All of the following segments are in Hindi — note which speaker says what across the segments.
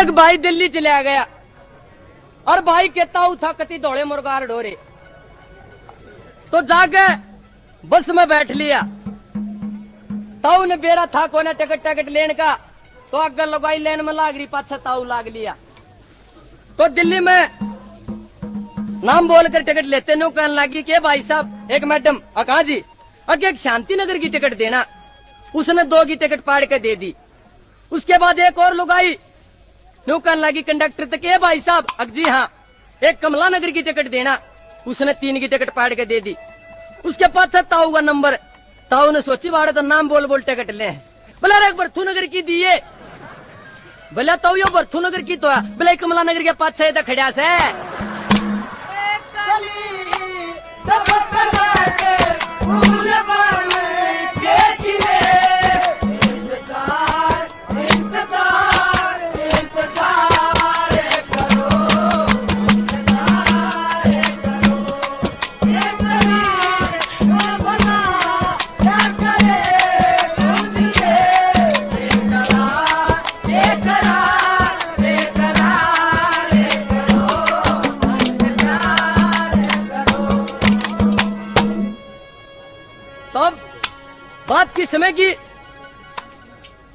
Speaker 1: एक भाई दिल्ली चला गया और भाई कहता हूं था कति दौड़े मुर्गार ढोरे, तो जाके बस में बैठ लिया। ताऊ ने बेरा था कोने टिकट लेने का, तो आगे लगाई लेन में लाग रही, पाछा ताऊ लाग लिया। तो दिल्ली में नाम बोलकर टिकट लेते नो कहने लगी कि भाई साहब एक मैडम कहा जी अगे एक शांति नगर की टिकट देना। उसने 2 की टिकट पाड़ के दे दी। उसके बाद एक और लुगाई नो कहने लगी कंडक्टर तक के भाई साहब अग जी हाँ एक कमला नगर की टिकट देना। उसने 3 की टिकट पाड़ के दे दी। उसके पास ताऊ का नंबर, ताऊ ने सोची बाड़े तो नाम बोल बोल टिकट ले, बोला एक बर्थू नगर की दिए, बोला ताऊ यो बर्थू नगर की तो बोला कमला नगर के पास से खड़ा से बात की समय की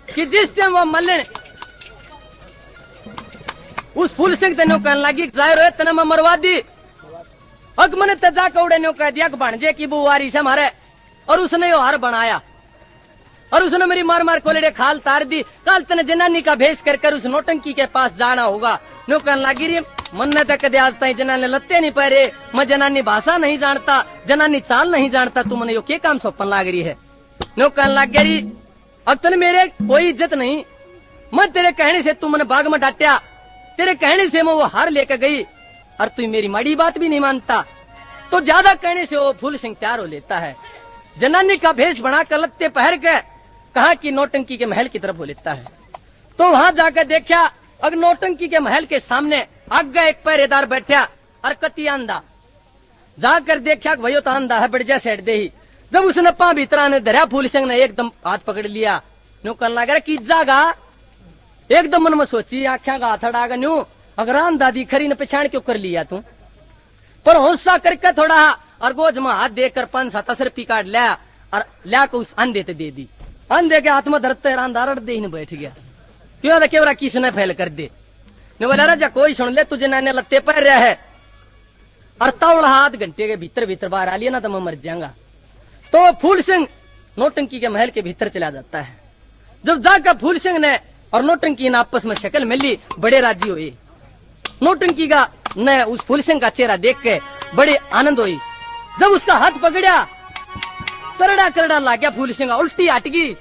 Speaker 1: कि जिस टाइम वो मल्लन उस फूल सिंह तेनो कहने लगी जाहिर है तेने मैं मरवा दी। अग मैंने तजा कौड़े ने कह दिया कि भांजे की बुआरी से मारे, और उसने यो हार बनाया और उसने मेरी मार मार कोलेडे खाल तार दी। कल तेने जनानी का भेष कर उस नोटंकी के पास जाना होगा। नो कहने लगी रे मन ने तक आज तक जनाने लत्ते नहीं पहरे, मैं जनानी भाषा नहीं जानता, जनानी चाल नहीं जानता, तू मैंने यो के काम सौंपन लाग रही है। नो कहने लग गया अब तने मेरे कोई इज्जत नहीं, मैं तेरे कहने से तू मैंने बाग में डांटा, तेरे कहने से मैं वो हार लेकर गई और तू मेरी माड़ी बात भी नहीं मानता। तो ज्यादा कहने से वो फूल सिंह तैयार हो लेता है, जनानी का भेष बना कर लत्ते पहर के कहा कि नौटंकी के महल की तरफ हो लेता है। तो वहां जाकर देखा अगर नौटंकी के महल के सामने आगे एक पहरेदार बैठा और कति अंधा। जाकर देखा भयो तो अंधा है बढ़ जा सेट दे ही। जब उसने पा भीतरा ने धरा फूल सिंह ने एकदम हाथ पकड़ लिया। न्यू कहने लगा कि जागा एकदम मन में सोची आख्या का हाथ अड़ागा न्यू अगर अंधा दी खरी ने पछाण क्यों कर लिया तू, पर होसा करके थोड़ा और गोज में हाथ देकर 5-7 रुपये काट लिया और ला के उस अंधे ते दे दी। अंधे के हाथ में धरते अंधा रड़ दे ही बैठ गया। क्यों केवरा किसने फैल कर दे ने बोला राजा कोई सुन ले तुझे नाने लत्ते पहन रहा है और तवड़ा आध घंटे के भीतर बाहर आ लिया ना तो मैं मर जाऊंगा। तो फूल सिंह नौटंकी के महल के भीतर चला जाता है। जब जाकर फूल सिंह ने और नौटंकी ने आपस में शक्ल मिली, बड़े राजी हुए। नौटंकी का ने उस फूल सिंह का चेहरा देख के बड़े आनंद हुई। जब उसका हाथ पकड़ा करड़ा करड़ा ला गया फूल सिंह, उल्टी हट गई।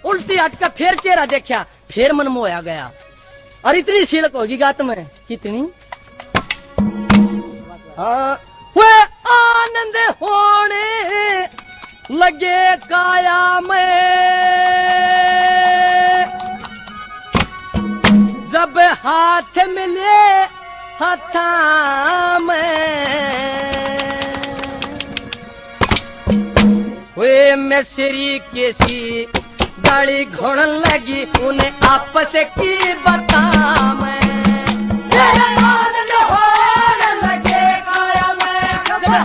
Speaker 1: उल्टी हट का फिर चेहरा देखा, फिर मन मोया गया और इतनी सीड़क होगी गात में कितनी वे आनंद होने लगे काया में जब हाथ मिले हथा में वे मिस्री केसी गाड़ी घोड़न लगी उन्हें आपस की बता में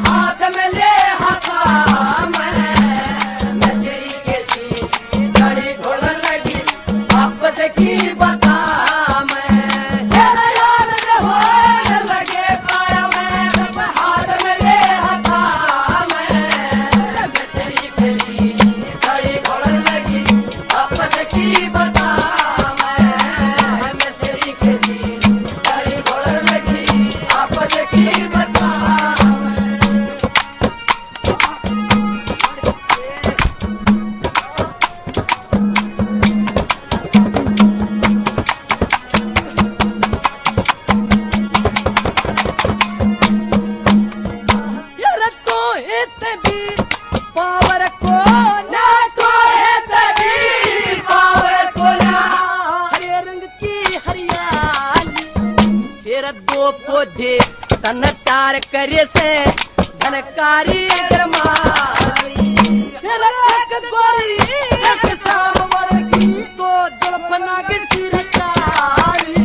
Speaker 1: हाथ में ले हाथा में मिस्री केसी गाड़ी घोड़न लगी आपस की बता में लगे काया में हाथ में ले हाथा में मिस्री केसी गाड़ी घोड़न लगी आपस की बता में मिस्री केसी गाड़ी घोड़न लगी आपस की बता। पौधे तन तार करे से धनकारी गोरी शाम वर्गी तो जलपना की सिरकारी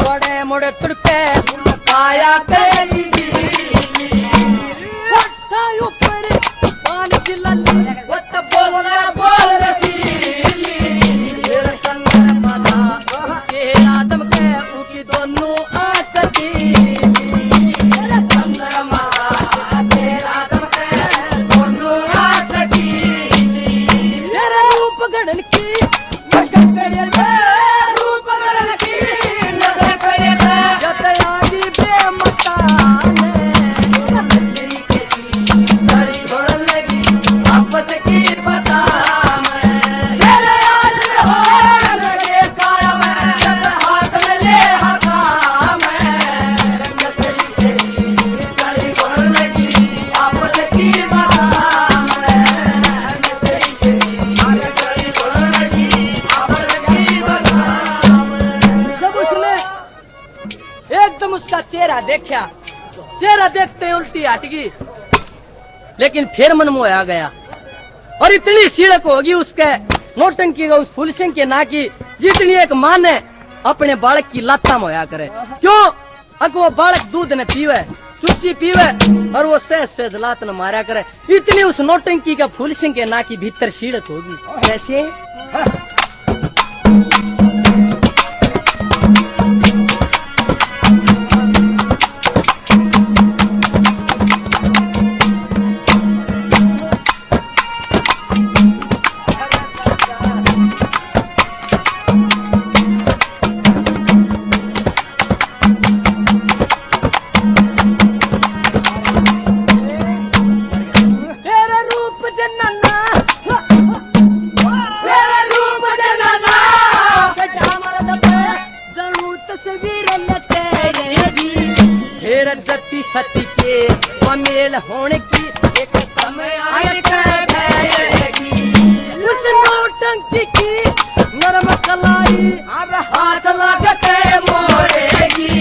Speaker 1: बड़े मोड़े तुड़के आया करेगी ऊपर पान की लल्ली वो तो बोल रसीली मेरा चंद्रमा सा चेहरा दमके उकी दोनों आंख दी मेरा चंद्रमा सा चेहरा दमके दोनों आंख दी मेरा रूप गणन की नजर करे रूप गणन की नजर करे जब लागी बेमता एकदम उसका चेहरा देखा, चेहरा देखते उल्टी हट गई, लेकिन फिर मन मोह आ गया और इतनी सीड़क होगी उसके नौटंकी का उस फूल सिंह के ना की जितनी एक माँ ने अपने बालक की लाता मोया करे। क्यों? अगर वो बालक दूध न पीवे, चुच्ची पीवे और वो सहज लात न मारा करे, इतनी उस नौटंकी का फूल सिंह के ना की भीतर सीड़क होगी। कैसे? सती के अमेल होने की एक समय आएगी उस नौटंकी की नरम कलाई अब हाथ लगते मोड़ेगी।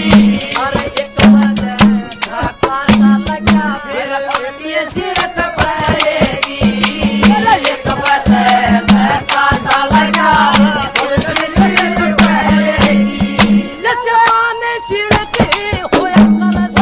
Speaker 1: अरे एक धक्का सा लगा फिर उल्टी सिड़क पड़ेगी। एक धक्का सा लगा उल्टी सिड़क पड़ेगी। जैसे माने सिड़क होया कलश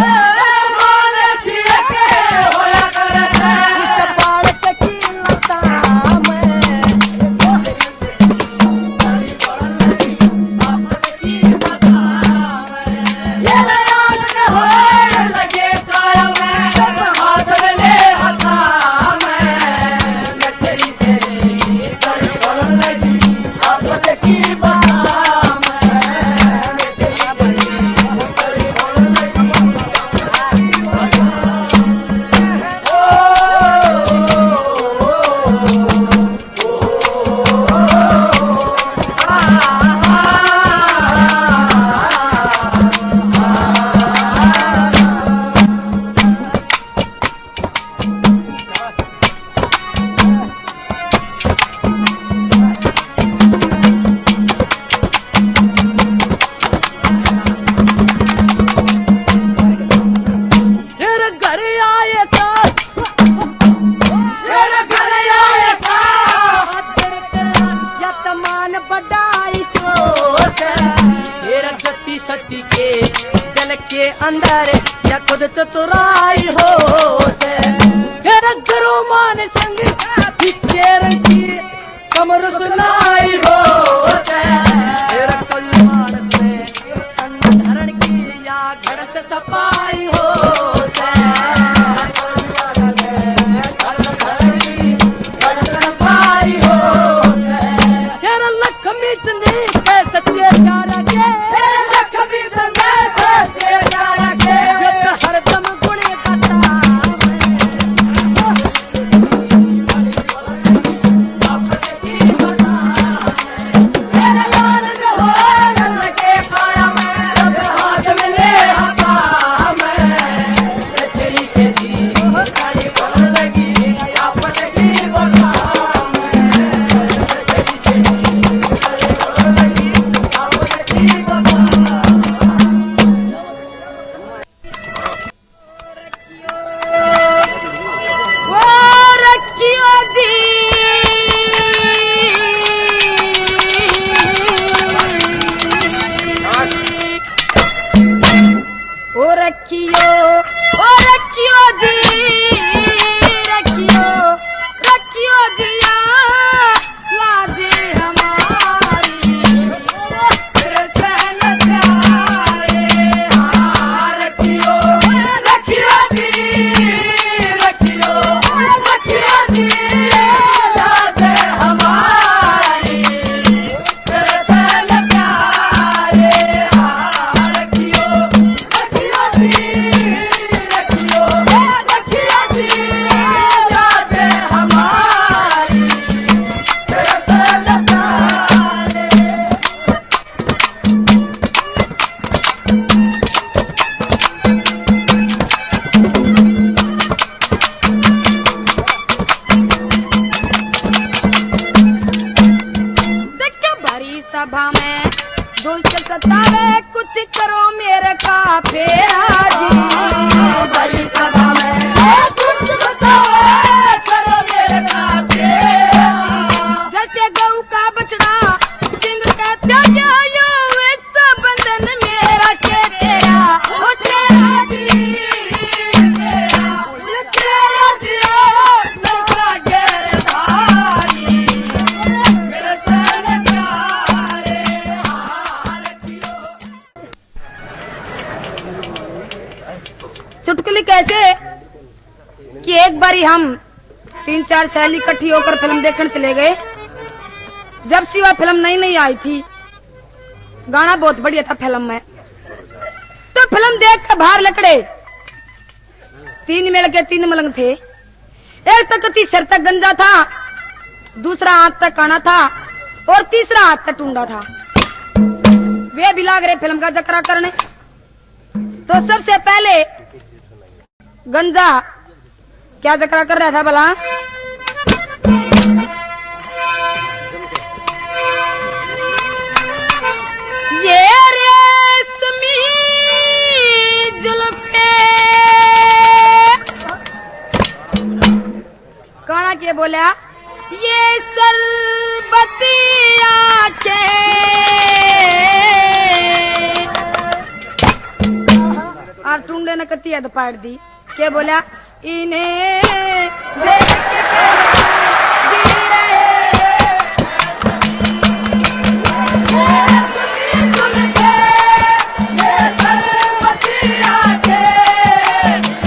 Speaker 1: सती के दिल के अंदर या खुद चतुराई हो से गुरु मान संग की कमर सुनाई हो से कोई मानस में छंद धरण की या घड़त सपाई हो से सपाई हो से लक्ष्मी चंदी के सच्चे प्यार के हरदम गुणे
Speaker 2: रखियो ओ रखियो जी रखियो रखियो जिया लाजे हमारी तेरे सहन प्यारे हाँ रखियो रखियो जी रखियो रखियो जी लाजे हमारी तेरे सहन प्यारे हाँ रखियो रखियो जी रखियो रखियो जी लाजे हमारी तेरे सहन प्यारे देखो भरी सभा में दुष्ट सतावे कुछ करो मेरे का फेरा जी भरी सभा में दुष्ट सतावे करो मेरे का फेरा जैसे गऊ का बछड़ा सिंह का त्याग यो इस बंधन मेरा के तेरा ओ तेरा जी तेरा दिया सदा गिरधारी मेरे सन प्यारे हाँ रखियो चुटकुली कैसे कि एक बारी हम 3-4 सहेली इकट्ठी होकर फिल्म देखने चले गए। जब से वह फिल्म नई नई आई थी, गाना बहुत बढ़िया था फिल्म में, तो फिल्म देख कर बाहर लकड़े 3 मेल के 3 मलंग थे। एक तक सिर तक गंजा था, दूसरा हाथ तक काना था और तीसरा हाथ तक टूंडा था। वे भी लाग रहे फिल्म का जकरा करने। तो सबसे पहले गंजा क्या जकरा कर रहा था भला? ये रेशमी जुल्फे काना के बोला ये सरबती आंखें और टूंडे ने कती याद पाड़ दी के बोला इन्हें देख के जी रहे ये सरबती आंखें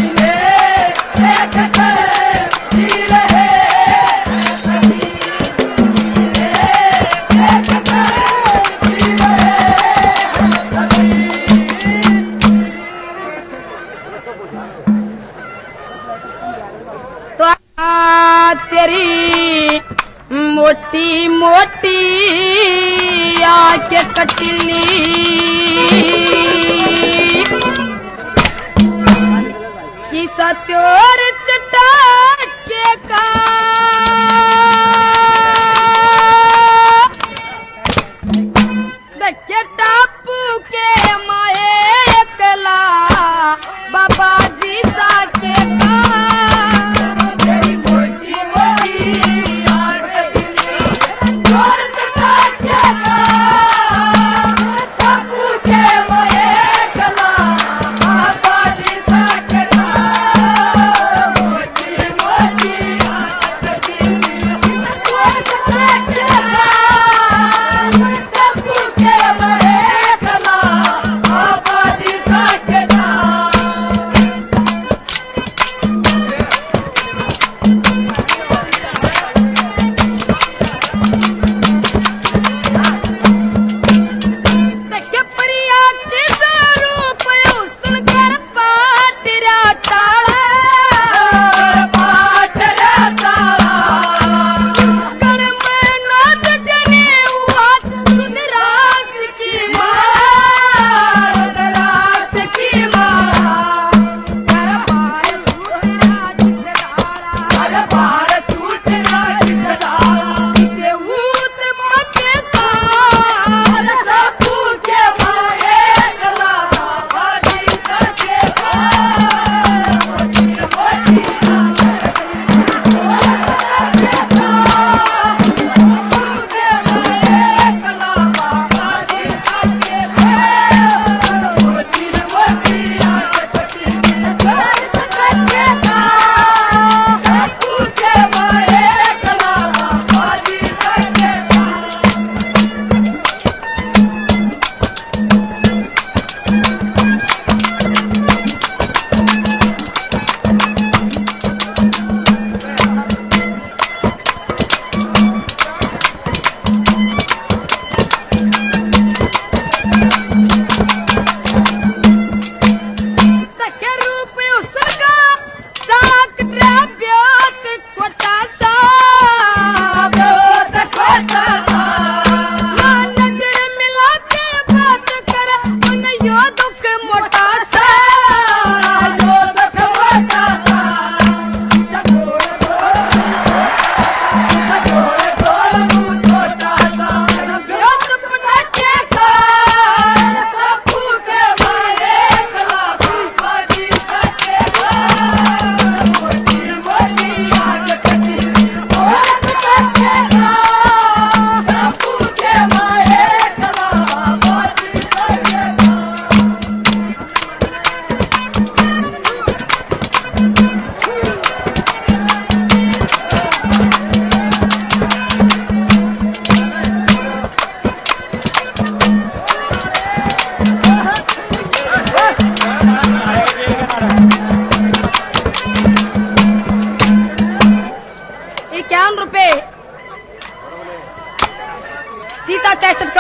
Speaker 2: इन्हें देख के जी रहे तो तेरी मोटी मोटी आंखें कटली कि सत्योर चटाके का देखे टापू के माए एकला बाबा जी साके का तेरी मोटी मोटी आंखें और चटाके का टापू के माए एकला बाबा जी साके का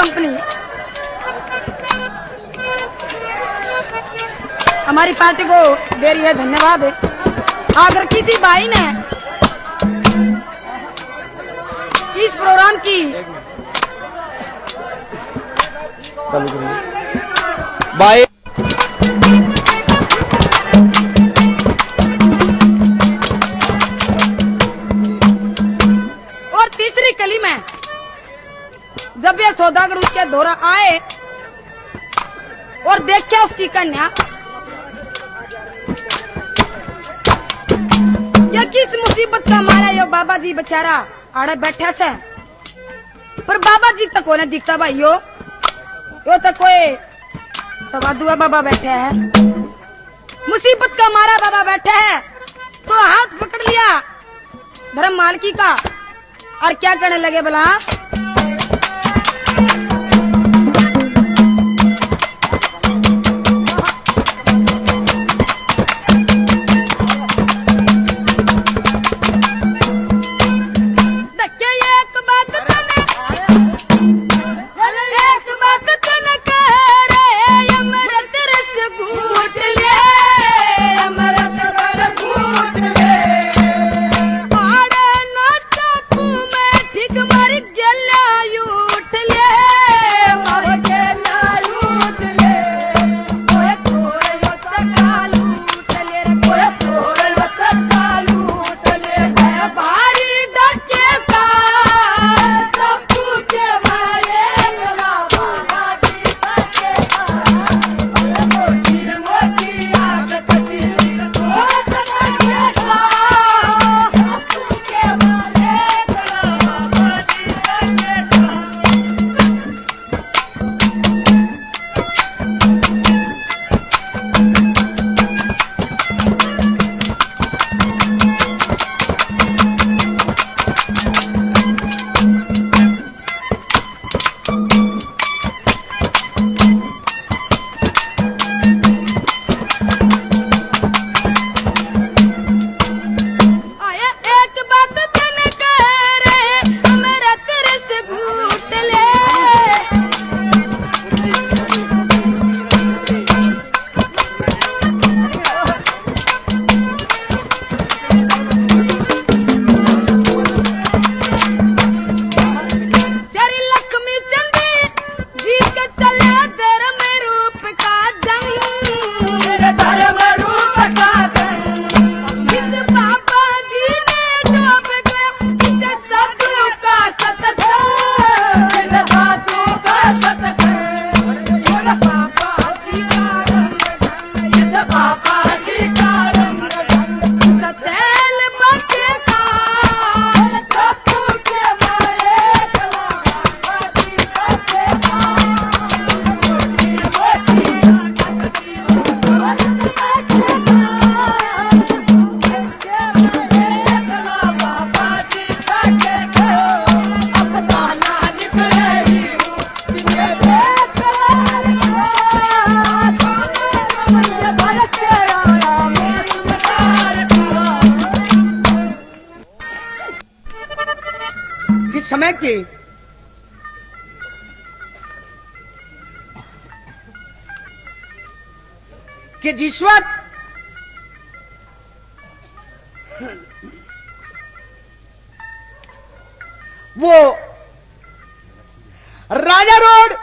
Speaker 2: कंपनी हमारी पार्टी को दे रही है, धन्यवाद। अगर किसी भाई ने इस प्रोग्राम की
Speaker 3: बाय
Speaker 2: और तीसरी कली में जब यह सौदागर उसके दौरा आए और देखा उसकी कन्या ये किस मुसीबत का मारा यो बाबा जी बेचारा आड़े बैठे से, पर बाबा जी तक कोने दिखता भाई यो तो कोई सवादुआ बाबा बैठे है, मुसीबत का मारा बाबा बैठे है। तो हाथ पकड़ लिया धर्म मालकी का और क्या करने लगे भला,
Speaker 3: समय की कि जिस वक्त वो राजा रोड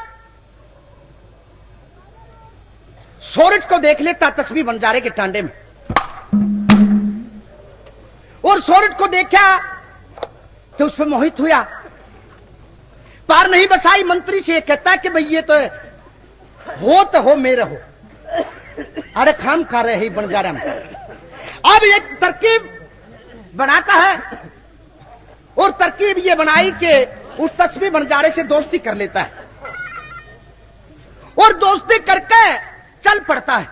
Speaker 3: सूरज को देख लेता तस्वीर बंजारे के टांडे में, और सूरज को देखा तो उस पर मोहित हुआ, पार नहीं बसाई मंत्री से कहता कि भाई ये तो हो मेरे हो, अरे खाम खा रहे हैं बंजारा में। अब एक तरकीब बनाता है और तरकीब ये बनाई कि उस तस्वीर बंजारे से दोस्ती कर लेता है और दोस्ती करके चल पड़ता है।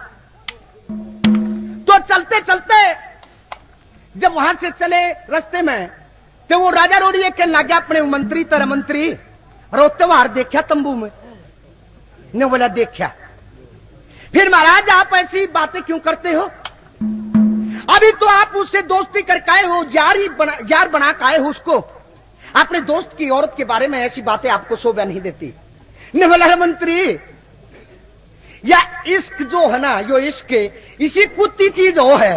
Speaker 3: तो चलते चलते जब वहां से चले रास्ते में तो वो राजा रोड़िए के लगे अपने मंत्री तरह मंत्री रोते हुए देखा तंबू में ने बोला देखा, फिर महाराज आप ऐसी बातें क्यों करते हो, अभी तो आप उससे दोस्ती करके आए हो, यार बना के आए हो उसको, अपने दोस्त की औरत के बारे में ऐसी बातें आपको शोभा नहीं देती। ने बोला "अरे मंत्री, या इश्क जो है ना, यो इश्क इसी कुत्ती चीज हो है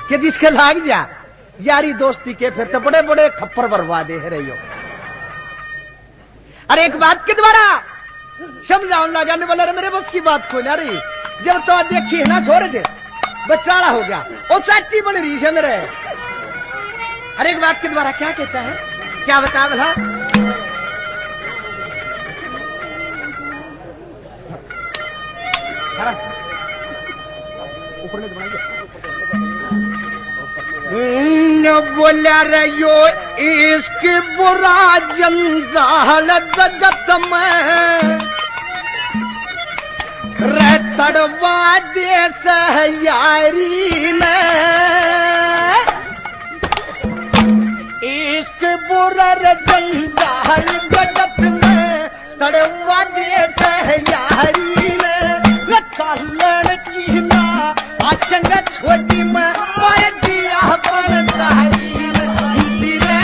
Speaker 3: कि जिसके लाग जा यारी दोस्ती के फिर तो बड़े बड़े खप्पर बर्बादे है रही हो। अरे एक बात के द्वारा समझाने लगा ने बोला "अरे मेरे बस की बात कोई ना रही, जब तो देखी है ना सूरज बचाड़ा हो गया और चाटी बन रही है मेरे। अरे एक बात के द्वारा क्या कहता है, क्या बता भला? ऊपर में बोला रे यो इश्क बुरा जंजाल जगत में रे तड़वा दे सहयारी ने। इश्क बुरा रे जंजाल जगत में तड़वा दे सहयारी ने। चालन की ना आशंग छोटी में मार दिया बन तारी ने भाई रे।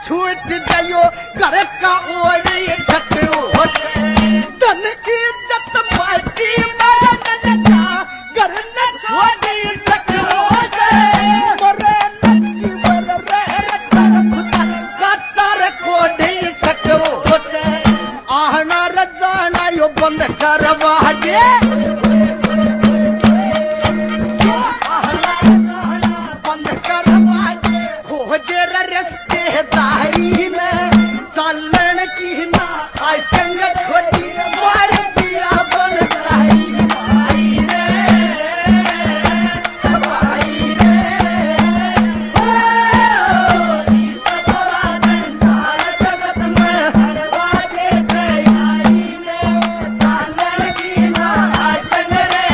Speaker 3: छूट गयो घर का ओढ़े सको धन की इज्जत माटी मरन का घर न छोड़ सको मोरे नची बर रे खुदा का चार कोढ़े सको से आहना रजाना यो बंद करवा दे। चालन की ना आशंग छोटी मार दिया बन रे भाई रे। जगत में चालन की ना आशंग रे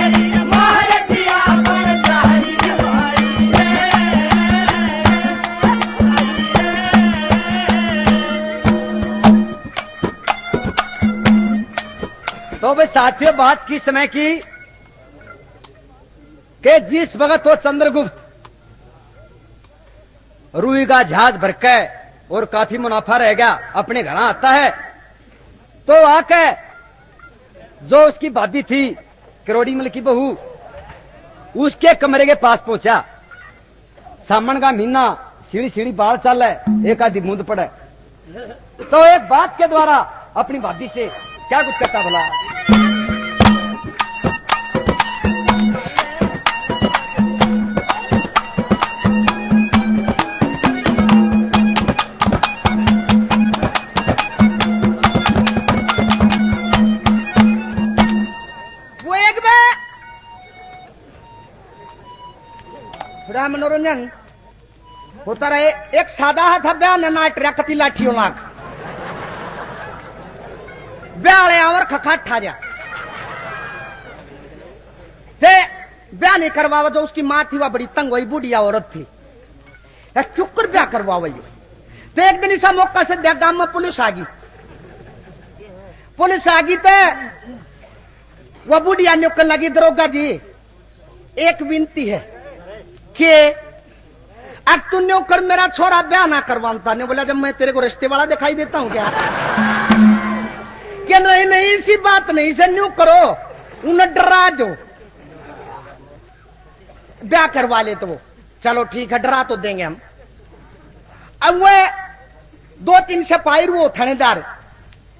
Speaker 3: मार दिया बन भाई रे।
Speaker 4: तो भाई साथियों, बात की समय की कि जिस वक्त वो चंद्रगुप्त रुई का जहाज भरके और काफी मुनाफा रह गया अपने घर आता है, तो आके जो उसकी भाभी थी करोड़ीमल की बहू, उसके कमरे के पास पहुंचा। सामन का महीना सीढ़ी सीढ़ी बाहर चल है, एक आधी बूंद पड़े, तो एक बात के द्वारा अपनी भाभी से क्या कुछ करता भला।
Speaker 3: थोड़ा मनोरंजन होता रहे। एक सादा था ब्याह नाट रखती लाठियों लाख ब्याले और खखाट ठा जा ते ब्याह नहीं करवावा। जो उसकी माँ थी वह बड़ी तंग हुई, बूढ़िया औरत थी, क्यों कर ब्याह करवावा। तो एक दिन ऐसा मौका से देख गांव में पुलिस आ गई। पुलिस आ गई तो वह बूढ़िया ने कहने लगी दरोगा जी एक विनती है कि अब तू न्यू कर मेरा छोरा ब्याह ना करवाता। ने बोला जब मैं तेरे को रिश्ते वाला दिखाई देता हूँ क्या? कि नहीं नहीं इसी बात नहीं से न्यू करो, उन्हें डरा दो, ब्याह करवा ले। तो वो चलो ठीक है डरा तो देंगे हम। अब वह 2-3 सिपाही वो थानेदार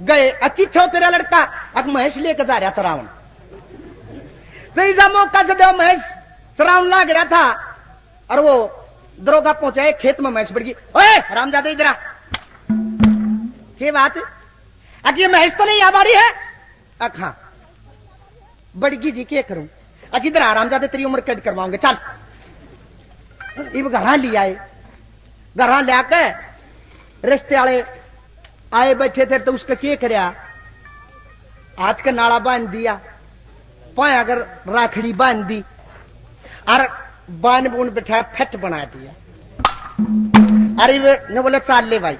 Speaker 3: गए, अकीछो तेरा लड़का अक महेश लेकर जा रहा चरावन। तो इस मौका से देव महेश चरावन लाग रहा था और वो दरोगा पहुंचाए खेत में भैंस बढ़ गई। ओए रामजादे इधर आ। के बात अगे भैंस तो नहीं आबारी है अखा बड़गी जी के करूं अग इधर आ रामजादे तेरी उम्र कैद करवाओगे चल। इब घर ले आए घर ले आके रिश्ते वाले आए बैठे थे तो उसका क्या करया हाथ का नाड़ा बांध दिया पाया अगर राखड़ी बांध दी और बान बुन बैठा फट बना दिया। अरे ने बोले चाल ले भाई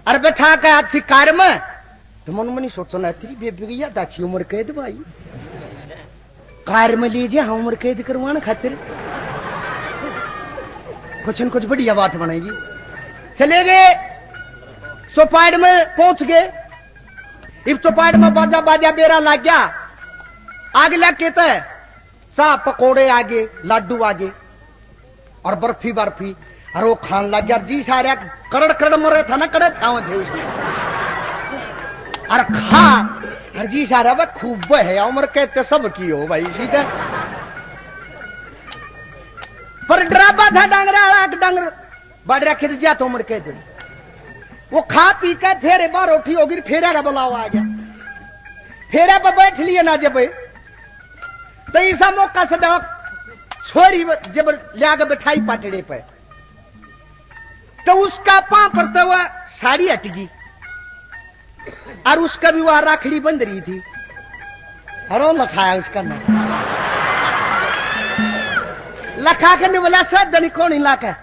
Speaker 3: अरे बैठा के आज कार में तो मन मनी सोचो ना तेरी बेबी याद अच्छी उम्र कैद भाई कार में लीजिए हम उम्र कैद करवाना खातिर कुछ न कुछ बढ़िया बात बनाएगी। चले गए चौपाड़ में पहुंच गए। इब चौपाड़ में बाजा बाजा बेरा लग गया आगे लग के तो सा पकोड़े आगे लाडू आगे और बर्फी बर्फी और वो खान लग गया जी सारे कड़ड़ कड़ड़ मरे था ना कड़े था थे उसने और खा और जी सारा वह खूब है उम्र कहते सब की हो भाई इसी का पर डराबा था डांगरा डांगर बढ़ रखे थे जा तो उम्र कहते वो खा पी कर फेरे बार उठी होगी फेरा का बुलावा आ गया फेरा पर बैठ लिए ना जब तो ऐसा मौका से दो छोरी जब लिया के बैठाई पाटड़े पे तो उसका पांव पर तो वह साड़ी हट गई और उसका भी वह राखड़ी बंद रही थी हरो लखाया उसका नाम लखा करने वाला सर दनी कौन इलाका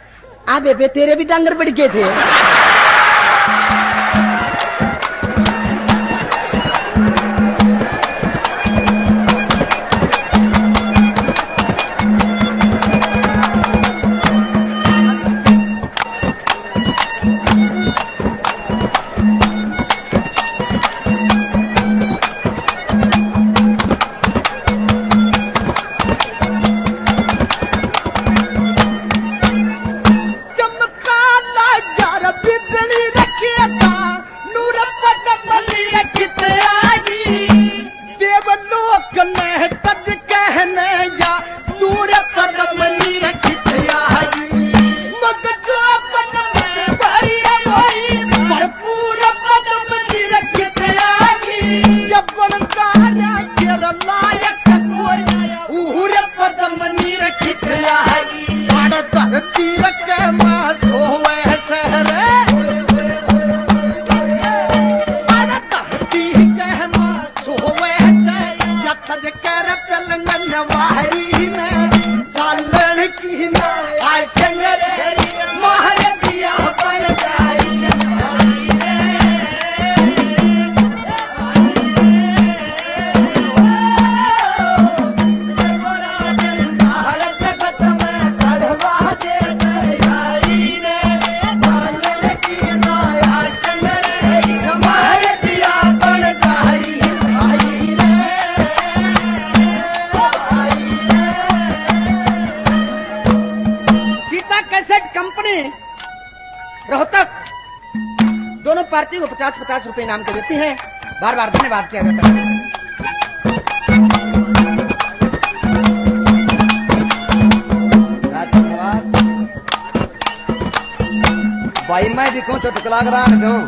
Speaker 3: आ बेबे तेरे भी डांगर बढ़ गए थे। रोहतक दोनों पार्टी को 50-50 रुपए इनाम के देती हैं। बार बार धन्यवाद किया जाता है।
Speaker 4: भाई मैं भी कौन चुटकुला करा दूं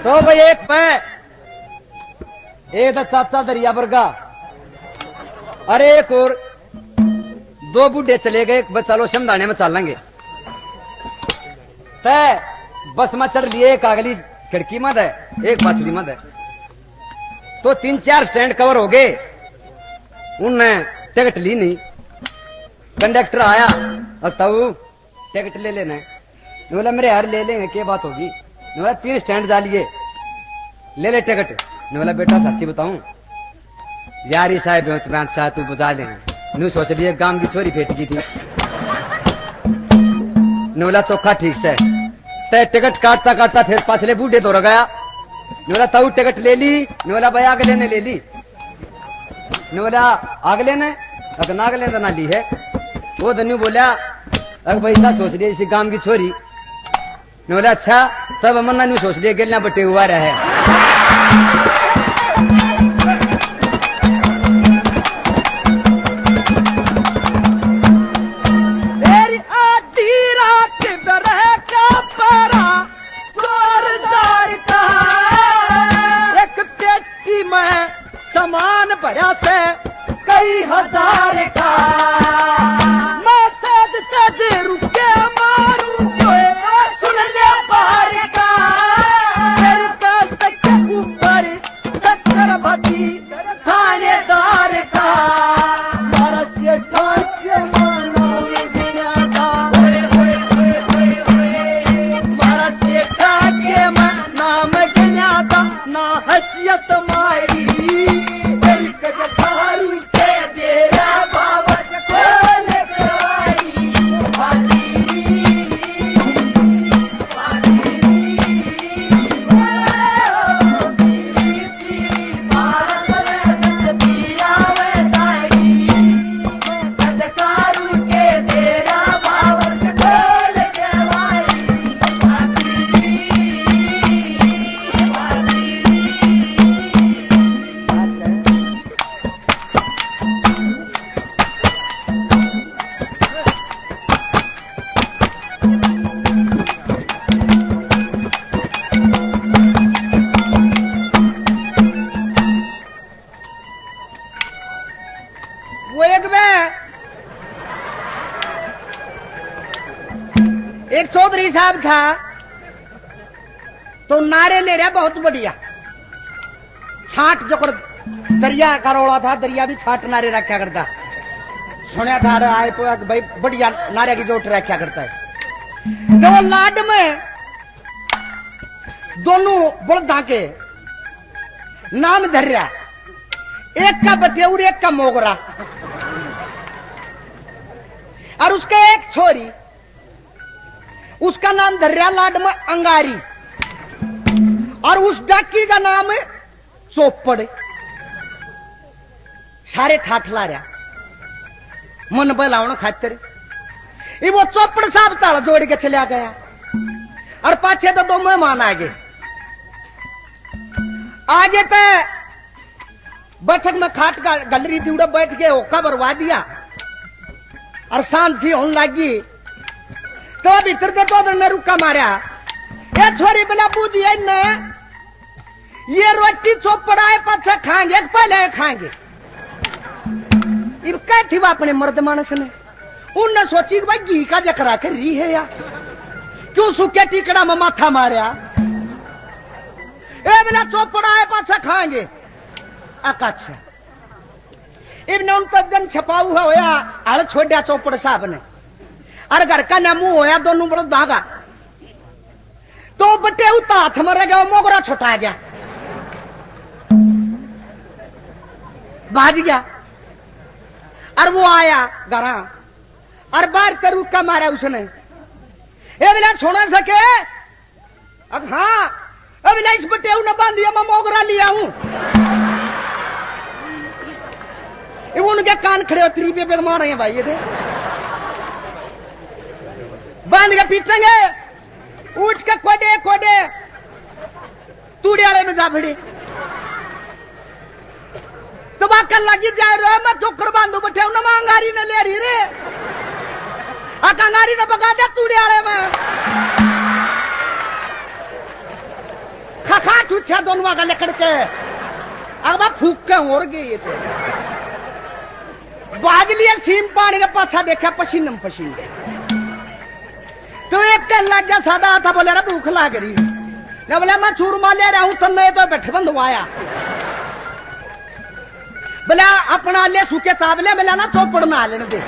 Speaker 4: तो भाई एक पे एक चाचा दरिया वर्गा अरे एक और दो बूढ़े चले गए चलो समझाने में चल लेंगे तय बस में चढ़ लिए एक अगली खिड़की मत है एक पाछली मत है तो 3-4 स्टैंड कवर हो गए उनने टिकट ली नहीं कंडक्टर आया और तब टिकट ले लेना बोला मेरे यार ले लेंगे क्या बात होगी बोला 3 स्टैंड जा लिए ले ले टिकट बोला बेटा सच्ची बताऊं यार ही साहब साहब तू बुझा ले नू सोच लिए गांव की छोरी फेट गई थी बोला चौखा ठीक से तय टिकट काटता काटता फिर पाछले बूढ़े दौड़ गया बोला तू टिकट ले ली बोला भाई आगे लेने ले ली बोला आगे लेने अगर ना आगे लेने ना ली है वो धन्यू बोला अगर भाई ऐसा सोच लिया इसी गांव की छोरी बोला अच्छा तब अमरना न्यू सोच लिया गेलना बटे हुआ रहे
Speaker 3: भरा से कई हजार का
Speaker 4: मैं सज सज रुके मारू कोई सुन ले बाहर का मेरे दस्तक के ऊपर शक्कर भट्टी थानेदार का मारा से ठाके मानो बिना था मारा से ठाके नाम गिना था ना हसीयत मारी एक जखारू के तेरा बावत खोल गवाई
Speaker 3: वो एक चौधरी साहब था तो नारे ले रहा बहुत बढ़िया छाट जो दरिया का रोड़ा था दरिया भी छाट नारे रखा करता सुना था आए भाई बढ़िया नारे की जोट रखा करता है तो वो लाड में दोनों बड़दा के नाम धर रहा एक का बटेउर एक का मोगरा और उसका एक छोरी उसका नाम धर्या लाड में अंगारी और उस डाकी का नाम है चौपड़ सारे ठाठला रहा मन बलावण खातिर ये वो चौपड़ साहब ताल जोड़ के चला गया और पाछे तो दो मेहमान आ गए आगे तो बैठक में खाट का गलरी थी उड़ा बैठ के ओका बरवा दिया और सांझ सी होने लगी तो भीतर तो ने रुका मारा ये छोरी बोला बूझिए न ये रोटी चौपड़ आए पाछा खाएंगे पहले खाएंगे क्या थी वो अपने मर्द मानस ने उनने सोची कि भाई घी का जकरा कर रही है यार क्यों सूखे टिकड़ा में माथा मारा ए बोला चौपड़ आए पाछा खाएंगे अच्छा इबने उन तक दिन छपा हुआ होया आल छोड़ा चौपड़ साहब ने और घर का नामू होया दोनों बड़ा दागा तो बटे उता हाथ मर गया मोगरा छोटा गया भाज गया और वो आया घरा और बाहर करू का मारा उसने ए बिला छोड़ा सके अब हाँ अब इस बटे ने बांध दिया मैं मोगरा लिया हूं उनके कान खड़े हो त्री पे मार रहे हैं भाई ये बांध के पीटेंगे उठ के कोडे कोडे तूड़े वाले में जा भिड़ी तो बाकल लगी जा रहा मैं जोकर बांधू बैठे उन्हें अंगारी ने ले रही रे अंगारी ने बगा दिया तूड़े वाले में खखा उठा दोनों का लकड़ के अब फूक के और गए थे बाज लिया सीम पानी के पाछा देखा पसीना में पसीना तो एक कल लग गया सादा था बोले ना भूख लाग रही ने बोले मैं चूरमा ले रहा हूं तन्ने तो बैठ बंधवाया बोले अपना ले सूखे चावले बोला ना चौपड़ में आलने दे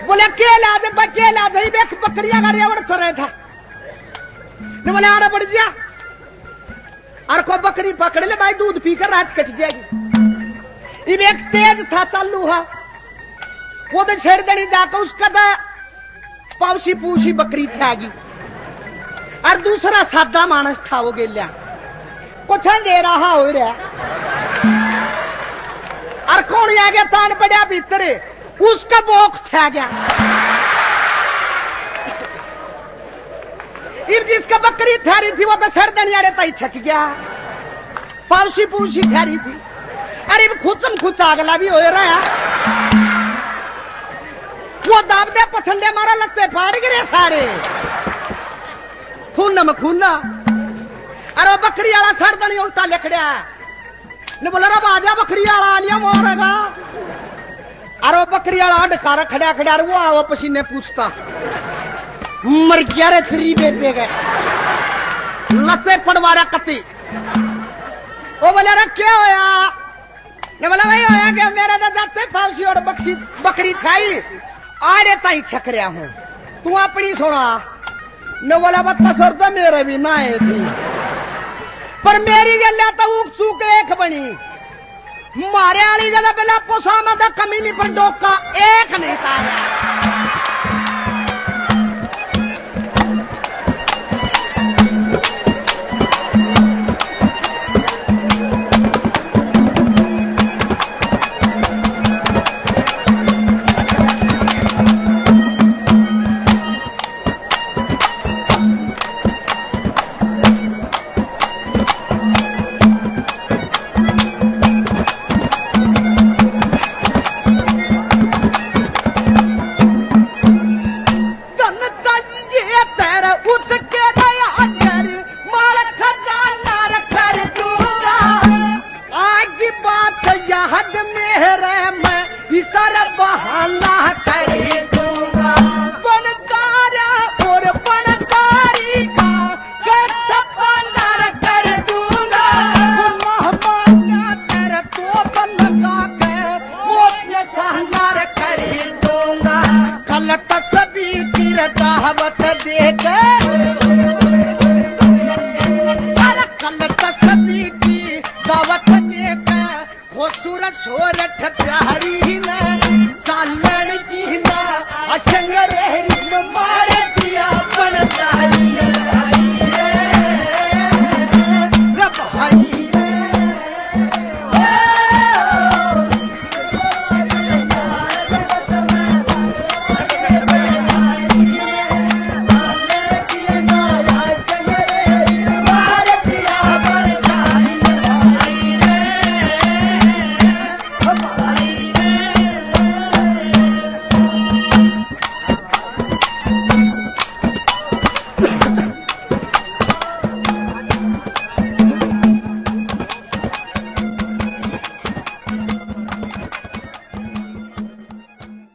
Speaker 3: बोले के लाज बकरिया का रेवड़ चरे था ने बोले आड़ा बढ़ जा और को बकरी पकड़ ले भाई दूध पीकर रात कट जाएगी इब एक तेज था चालू है वो तो छेड़ देनी जाकर उसका था पावसी पूसी बकरी थी आगी और दूसरा सादा मानस था वो गेल्या कुछ दे रहा हो रहा और कौन आ गया तान पड़ा भीतर उसका बोख था गया इब जिसका बकरी थारी थी वो तो सरदनिया रहता ही छक गया पावसी पूसी थारी थी अरे खुचम खुच अगला भी हो रहा है वो दाब दे पछंडे मारा लगते फाड़ गिरे सारे खून में खून अरे वो बकरी वाला सरदनी उल्टा लिखड़ा ने बोला रे बाजा बकरी वाला आलिया मारेगा। अरे वो बकरी वाला अडकारा खड़ा खड़ा वो आओ पसीने पूछता मर गया रे थ्री बेबे गए लते पड़वारा कती। वो बोला रे क्या होया ने बोला भाई होया कि मेरा तो जाते फांसी और बकरी खाई आड़े ताई छक रहा हूं तू अपनी सुना। ने बोला बत्ता सर तो मेरे भी ना है थी पर मेरी गल तो ऊक चूक एक बनी मारे वाली जगह पहला पोसा में तो कमी नहीं पर डोका एक नहीं था। दावत देकर कल तस्वीर की दावत देकर खूबसूरत सोरठ प्यारी